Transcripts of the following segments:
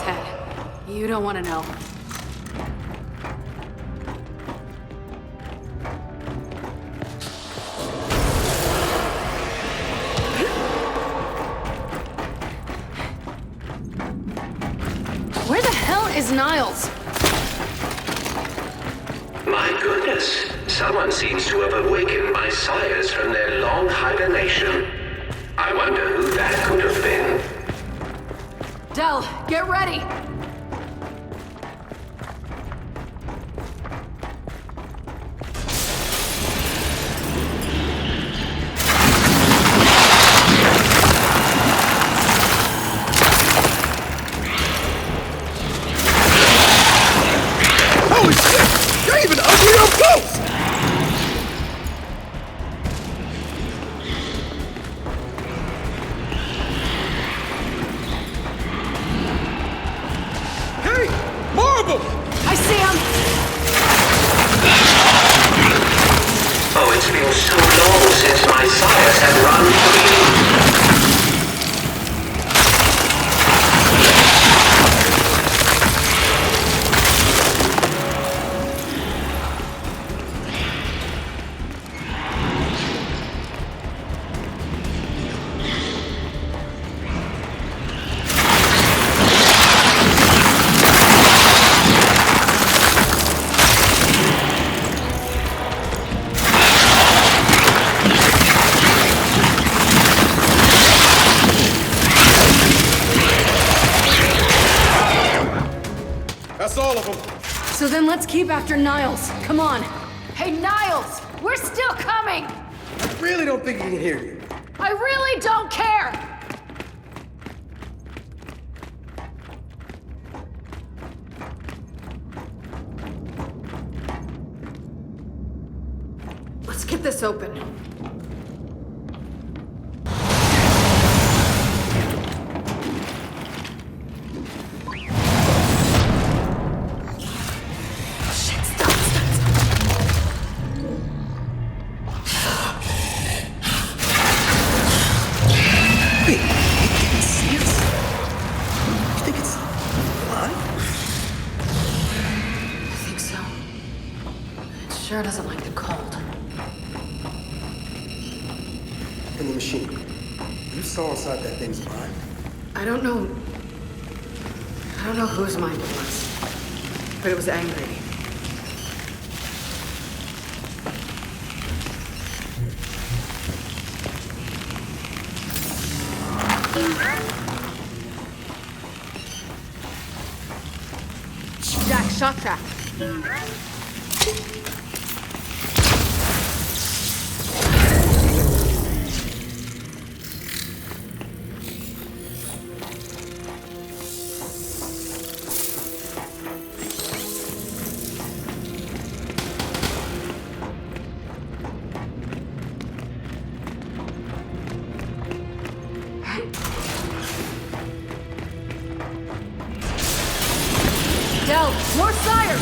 ahead. You don't want to know. Where the hell is Niles? My goodness. Someone seems to have awakened my sires from their long hibernation. I wonder who that could have been. Del, get ready! Holy shit! You're even ugly up close! I see him! Oh, it's been so long since my sires have run free. That's all of them. So then let's keep after Niles. Come on. Hey, Niles! We're still coming! I really don't think he can hear you. I really don't care! Let's get this open. Sure doesn't like the cold. In the machine. You saw inside that thing's mind. I don't know whose mind it was, but it was angry. Jack, shock track. Del, more sires!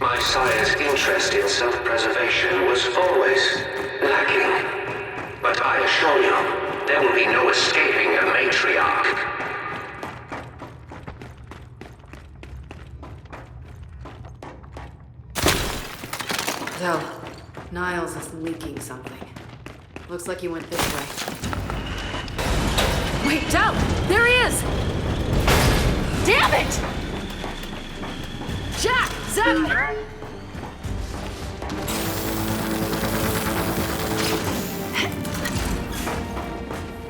My sire's interest in self-preservation was always lacking. But I assure you, there will be no escaping a matriarch. Del, Niles is leaking something. Looks like he went this way. Wait, Del! There he is! Damn it! Jack! Zep!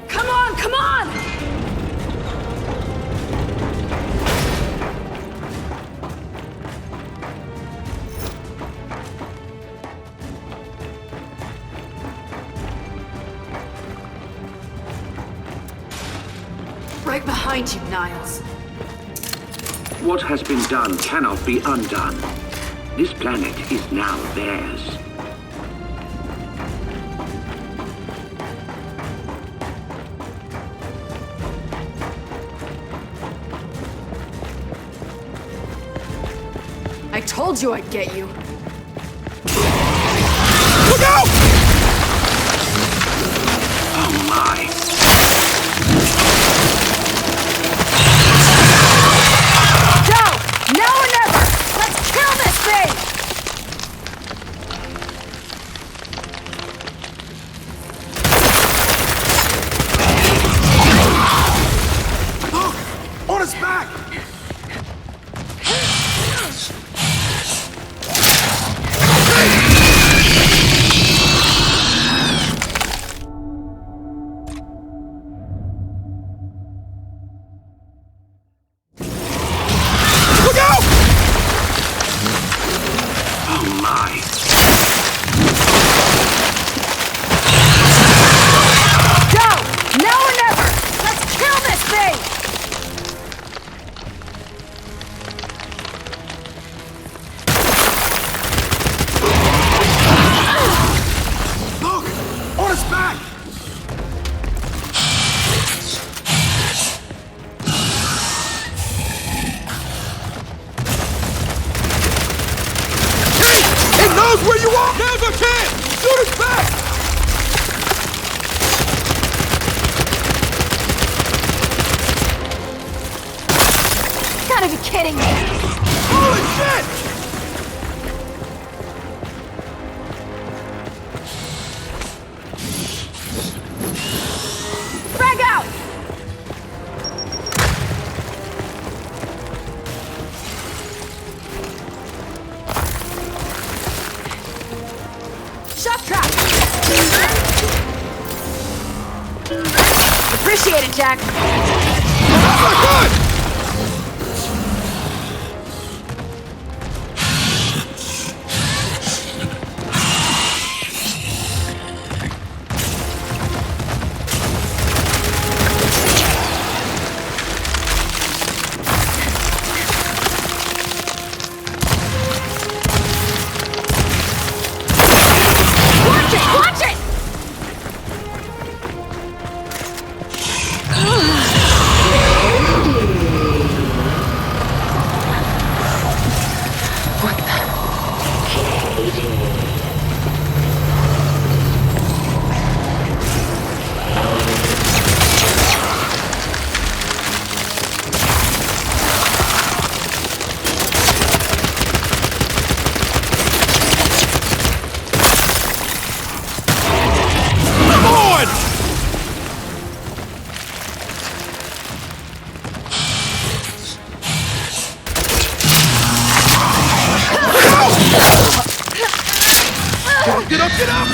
Come on, come on! right behind you, Niles. What has been done cannot be undone. This planet is now theirs. I told you I'd get you. Look out! Oh my. Go! Now or never! Let's kill this thing! Look! On his back! Where you are? Now's our chance! Shoot us back! Gotta be kidding me! Holy shit! Frag out! Shock trap! Appreciate it, Jack. That's not good! Get up, get up!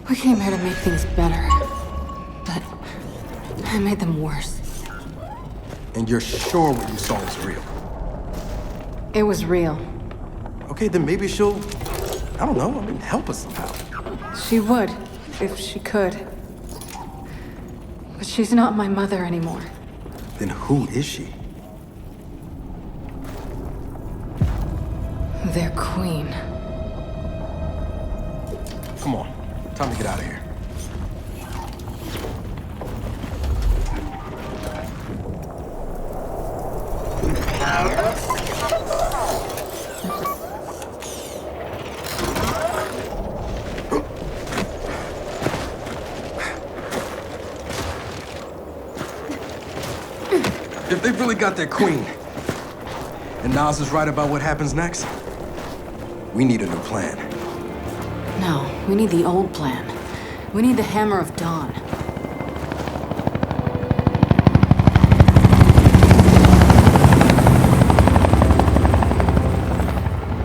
We came here to make things better, but I made them worse. And you're sure what you saw was real? It was real. Okay, then maybe she'll, I don't know, help us somehow. She would, if she could. But she's not my mother anymore. Then who is she? Their queen. Come on, time to get out of here. If they've really got their queen, and Nas is right about what happens next, we need a new plan. No, we need the old plan. We need the Hammer of Dawn.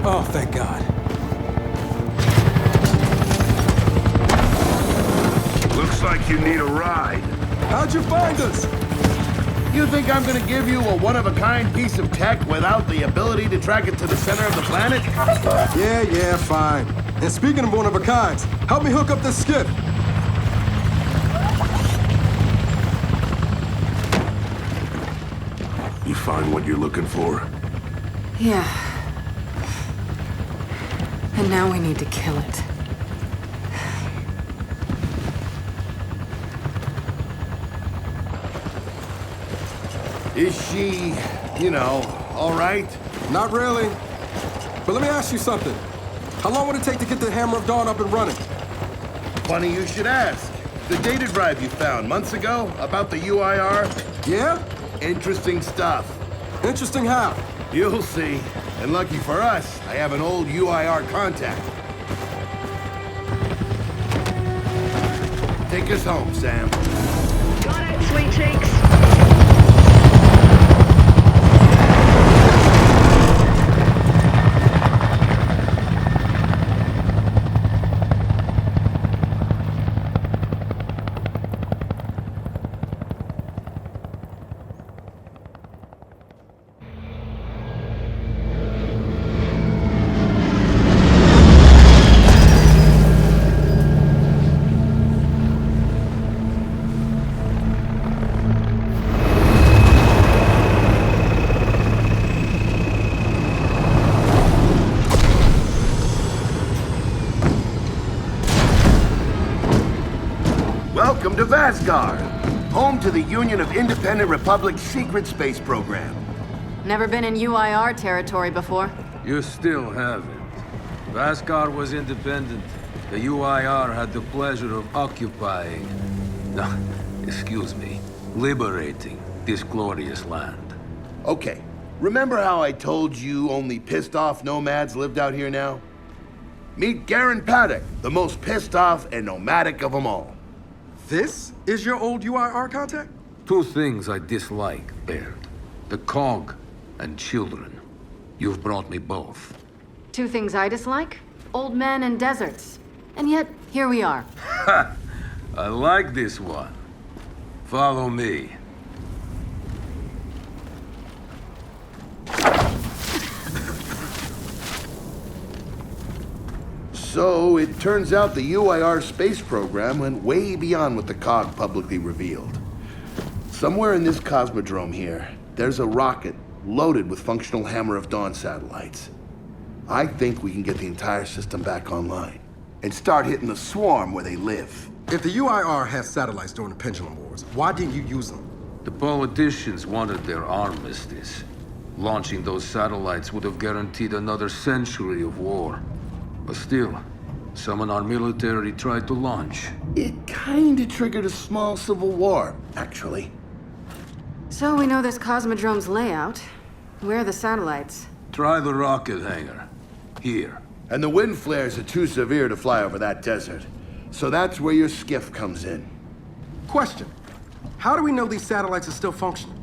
Oh, thank God. Looks like you need a ride. How'd you find us? You think I'm gonna give you a one-of-a-kind piece of tech without the ability to track it to the center of the planet? Yeah, fine. And speaking of one-of-a-kinds, help me hook up this skiff. You find what you're looking for? Yeah. And now we need to kill it. Is she, all right? Not really. But let me ask you something. How long would it take to get the Hammer of Dawn up and running? Funny you should ask. The data drive you found months ago about the UIR? Yeah? Interesting stuff. Interesting how? You'll see. And lucky for us, I have an old UIR contact. Take us home, Sam. Got it, sweet cheeks. Welcome to Vasgar, home to the Union of Independent Republic's secret space program. Never been in UIR territory before. You still haven't. Vasgar was independent. The UIR had the pleasure of occupying... No, excuse me. Liberating this glorious land. Okay, remember how I told you only pissed off nomads lived out here now? Meet Garen Paddock, the most pissed off and nomadic of them all. This is your old UIR contact? Two things I dislike, Baird. The cog and children. You've brought me both. Two things I dislike? Old men and deserts. And yet, here we are. Ha! I like this one. Follow me. So, it turns out the UIR space program went way beyond what the COG publicly revealed. Somewhere in this cosmodrome here, there's a rocket loaded with functional Hammer of Dawn satellites. I think we can get the entire system back online and start hitting the swarm where they live. If the UIR has satellites during the Pendulum Wars, why didn't you use them? The politicians wanted their armistice. Launching those satellites would have guaranteed another century of war. But still, some in our military tried to launch. It kinda triggered a small civil war, actually. So we know this Cosmodrome's layout. Where are the satellites? Try the rocket hangar. Here. And the wind flares are too severe to fly over that desert. So that's where your skiff comes in. Question. How do we know these satellites are still functioning?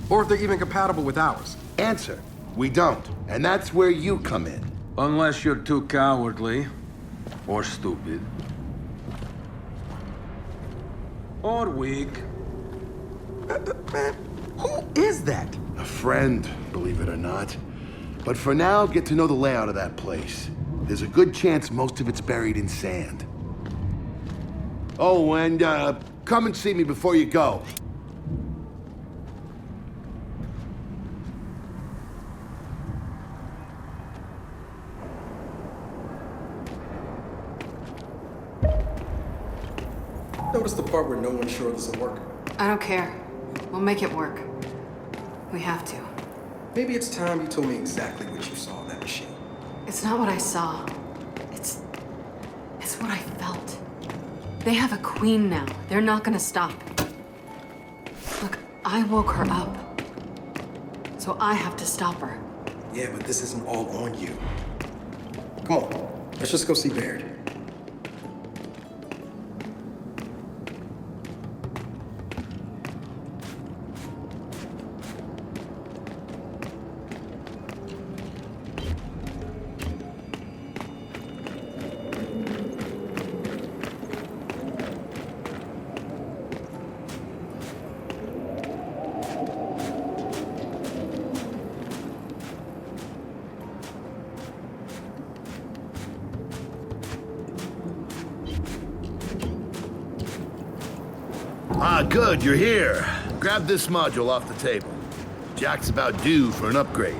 Or if they're even compatible with ours? Answer. We don't. And that's where you come in. Unless you're too cowardly. Or stupid. Or weak. Man, who is that? A friend, believe it or not. But for now, get to know the layout of that place. There's a good chance most of it's buried in sand. Oh, and come and see me before you go. Notice the part where no one's sure this will work. I don't care. We'll make it work. We have to. Maybe it's time you told me exactly what you saw in that machine. It's not what I saw. It's what I felt. They have a queen now. They're not gonna stop. Look, I woke her up. So I have to stop her. Yeah, but this isn't all on you. Come on, let's just go see Baird. Ah, good, you're here. Grab this module off the table. Jack's about due for an upgrade.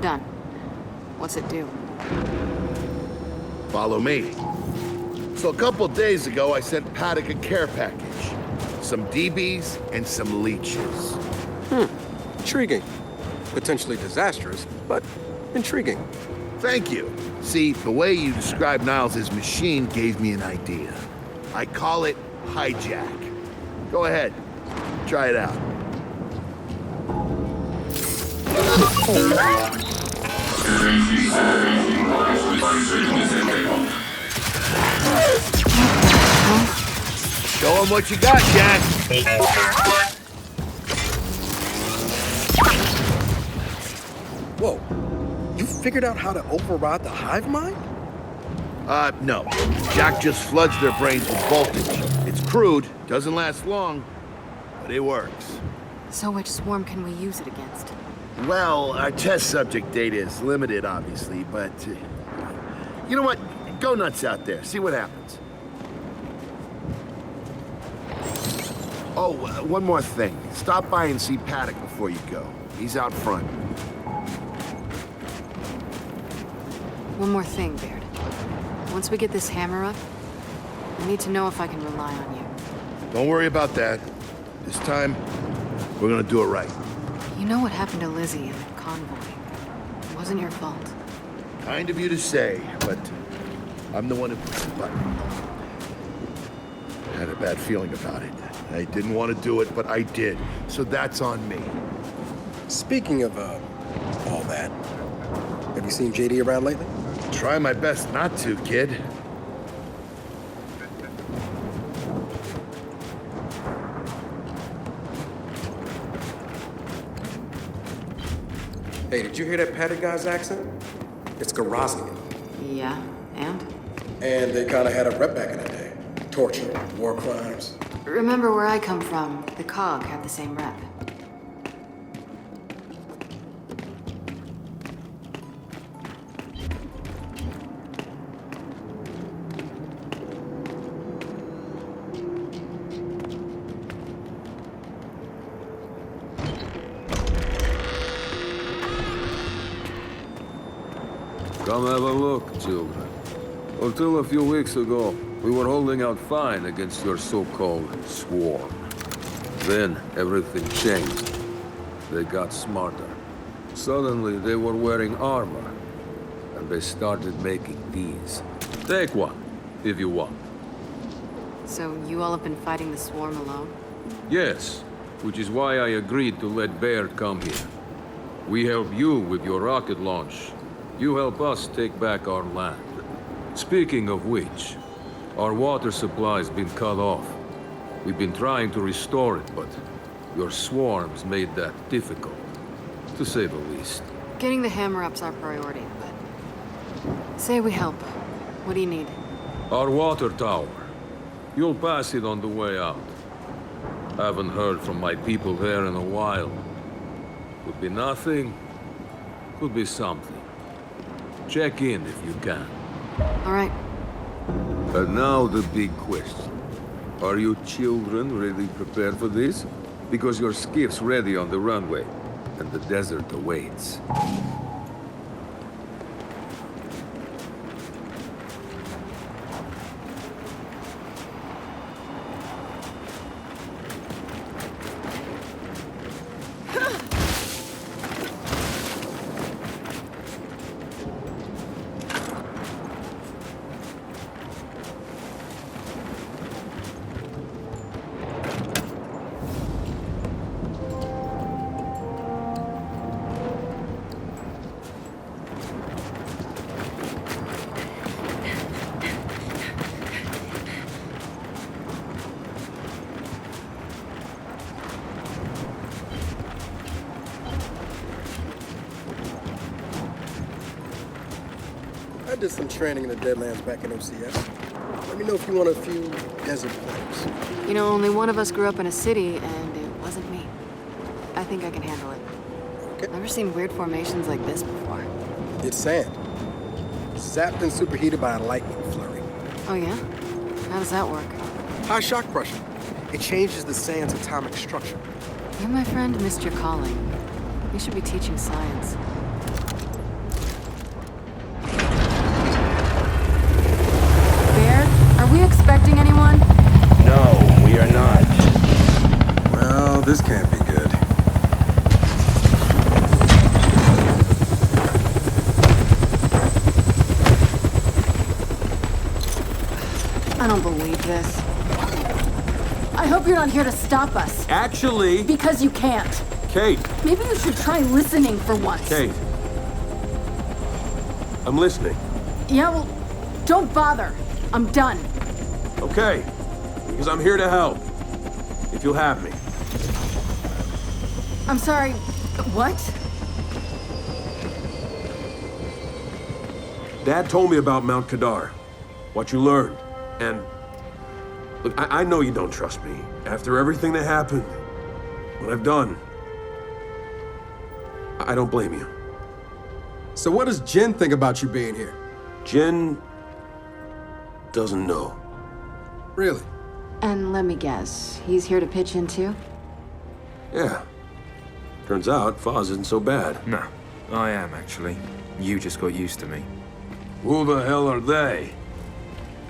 Done. What's it do? Follow me. So a couple days ago, I sent Paddock a care package. some DBs, and some leeches. Intriguing. Potentially disastrous, but intriguing. Thank you. See, the way you described Niles' machine gave me an idea. I call it hijack. Go ahead. Try it out. Show 'em what you got, Jack. Whoa. You figured out how to override the hive mind? No. Jack just floods their brains with voltage. It's crude, doesn't last long, but it works. So which swarm can we use it against? Well, our test subject data is limited, obviously, but... you know what? Go nuts out there. See what happens. Oh, one more thing. Stop by and see Paddock before you go. He's out front. One more thing, Baird. Once we get this hammer up, I need to know if I can rely on you. Don't worry about that. This time, we're gonna do it right. You know what happened to Lizzie in that convoy. It wasn't your fault. Kind of you to say, but I'm the one who pushed the button. I had a bad feeling about it. I didn't want to do it, but I did. So that's on me. Speaking of, all that, have you seen JD around lately? Try my best not to, kid. Hey, did you hear that Paddock guy's accent? It's Garaznian. Yeah, and? And they kind of had a rep back in the day. Torture, war crimes. Remember where I come from, the COG had the same rep. Come have a look, children. Until a few weeks ago, we were holding out fine against your so-called swarm. Then everything changed. They got smarter. Suddenly they were wearing armor, and they started making these. Take one, if you want. So you all have been fighting the swarm alone? Yes, which is why I agreed to let Baird come here. We help you with your rocket launch. You help us take back our land. Speaking of which, our water supply's been cut off. We've been trying to restore it, but your swarms made that difficult, to say the least. Getting the hammer up's our priority, but... Say we help. What do you need? Our water tower. You'll pass it on the way out. Haven't heard from my people there in a while. Could be nothing, could be something. Check in if you can. All right. And now the big question. Are you children really prepared for this? Because your skiff's ready on the runway, and the desert awaits. I did some training in the Deadlands back in OCS. Let me know if you want a few desert players. You know, only one of us grew up in a city, and it wasn't me. I think I can handle it. Okay. Never seen weird formations like this before. It's sand. Zapped and superheated by a lightning flurry. Oh yeah? How does that work? High shock pressure. It changes the sand's atomic structure. You, my friend, missed your calling. You should be teaching science. Baird, are we expecting anyone? No, we are not. this can't be good. I don't believe this. I hope you're not here to stop us. Actually, Because you can't. Kait, Maybe you should try listening for once. Kait. I'm listening. Yeah, well, don't bother. I'm done. Okay. Because I'm here to help. If you'll have me. I'm sorry. What? Dad told me about Mount Kadar. What you learned. And look, I know you don't trust me. After everything that happened, what I've done, I don't blame you. So what does Jin think about you being here? Jin doesn't know. Really? And let me guess, he's here to pitch in too? Yeah. Turns out Foz isn't so bad. No, I am actually. You just got used to me. Who the hell are they?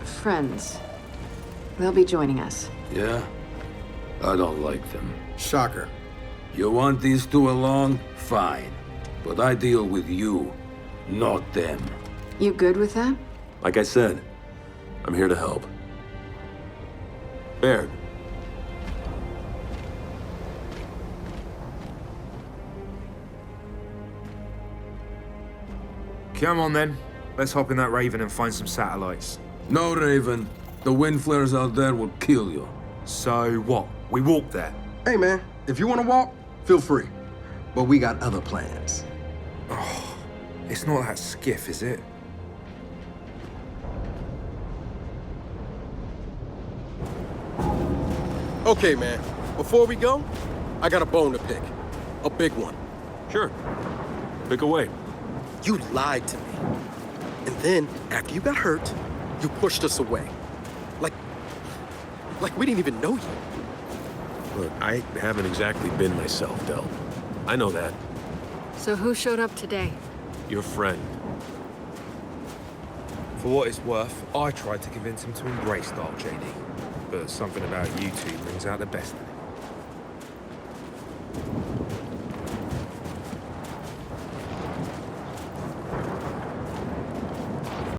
Friends. They'll be joining us. Yeah? I don't like them. Shocker. You want these two along? Fine. But I deal with you, not them. You good with that? Like I said, I'm here to help. Baird. Come on then. Let's hop in that Raven and find some satellites. No, Raven. The wind flares out there will kill you. So what? We walk there. Hey, man, if you want to walk, feel free. But we got other plans. It's not that skiff, is it? Okay, man, before we go, I got a bone to pick. A big one. Sure. Pick away. You lied to me. And then, after you got hurt, you pushed us away. Like we didn't even know you. Look, I haven't exactly been myself, Del. I know that. So who showed up today? Your friend. For what it's worth, I tried to convince him to embrace Dark JD. But something about you two brings out the best in him.